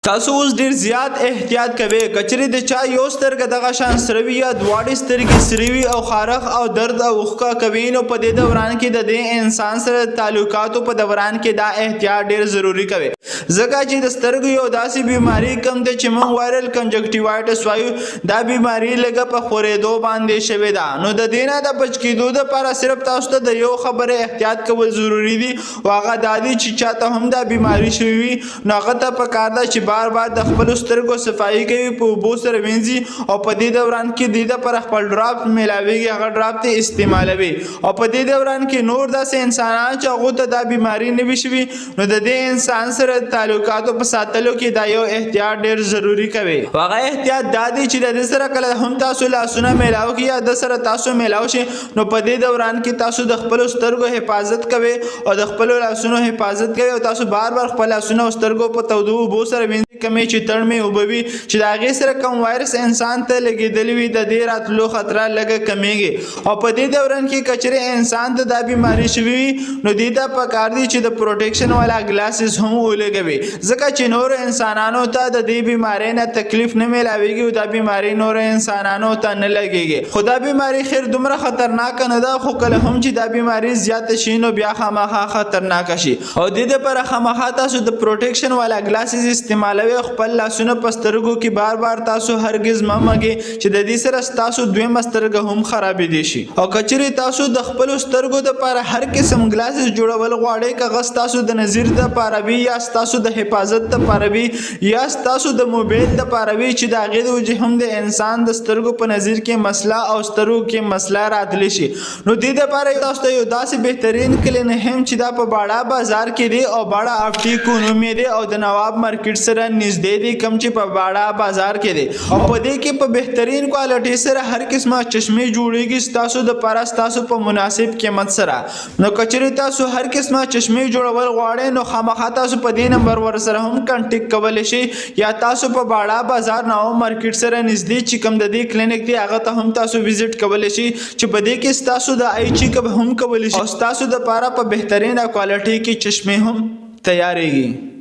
تاسو اوس ډیر زیات احتیاط کوئ کچری د چا یو سترګه دغه شان سروي یا دواړې سترګې سروي او خارخ او درد او اوښکه کوي نو په دې دوران کې د دې انسان سره تعلقاتو په دوران کې دا احتیاط ډیر ضروری کوي ځکه چې د سترګو یو داسې بیماری کم ده چې موږ وایرل کنجکټیوایټس وایو دا بیماری لږه په خورېدو باندې شوې ده نو د دې نه د بچ کېدو دپاره صرف تاسو ته د یو خبرې احتیاط کول ضروري دي او هغه دا دی چې چاته هم دا بیماری شوې وي نو هغه ته پکار ده چې بار بار د خپل سترګو صفایي کوي په اوبو سره وینځي او په دې دوران کې د دې پر خپل ډراپ ملاويږي هغه ډراپ ته استعمالوي او په دې دوران کې نور داسې انسانان چې هغه ته دا بیماری نه وي شوي نو د دې انسان سره تعلقاتو په ساتلو کې دا یو احتیاط ډیر ضروری کوي هغه احتیاط دا دی چې د دې سره کله هم تاسو لاسونه میلاو کې یا د سره تاسو میلاو شي نو په دې دوران کې تاسو د خپل سترګو حفاظت کوئ او د خپل لاسونو حفاظت کوئ او تاسو بار بار خپل لاسونه او سترګو په تودو اوبو سره وینځئ کمې چې تړمې وبوي چې د هغې سره کوم وایرس انسان ته لګېدلی وي د دې راتلو خطره لږه کمیږي او په دې دوران کې که چېرې انسان ته دا بیماري شوي وي نو دې ته پکار دی چې د پروټیکشن والا ګلاسز هم ولګوي ځکه چې نورو انسانانو ته د دې بیمارۍ نه تکلیف نه میلاویږي او دا بیماري نورو انسانانو ته نه لګېږي خو دا بیماري خیر دومره خطرناکه نه ده خو کله هم چې دا بیماري زیاته شي نو بیا خامخا خطرناکه شي او دې دپاره خامخا تاسو د پروټیکشن والا ګلاسز استعمالوي خپل لاسونه په سترګو کې بار بار تاسو هرگز مه مږئ چې د دې سره تاسو دویمه سترګه هم خرابېدی شي او که چېرې تاسو د خپلو سترګو دپاره هر قسم ګلاسز جوړول غواړئ که هغه ستاسو د نظر دپاره وي یا ستاسو د حفاظت دپاره وي یا ستاسو د موبایل دپاره وي چې د هغې د وجې هم د انسان د سترګو په نظر کې مسله او سترګو کې مسله راتلی شي نو دې دپاره تاسو ته یو داسې بهترین کلینیک هم چې دا په باړه بازار کې دی او باړه اپټیکو نوم یې دی او د نواب مارکیټ سره نږدې دی کم چې په باړه بازار کې دی او په دې کې په بهترین کوالټي سره هر قسمه چشمې جوړیږي ستاسو دپاره ستاسو په مناسب قیمت سره نو که چېرې تاسو هر قسمه چشمې جوړول غواړئ نو خامخا تاسو په دې نمبر ورسره هم کنټیکټ کولی شئ یا تاسو په باړه بازار نواب مارکیټ سره نږدې چې کوم د دې کلینیک دی هغه ته هم تاسو وزټ کولی شئ چې په دې کې ستاسو د آی چیک اپ هم کولی شي او ستاسو دپاره په بهترینه کوالټي کې چشمې هم تیاریږي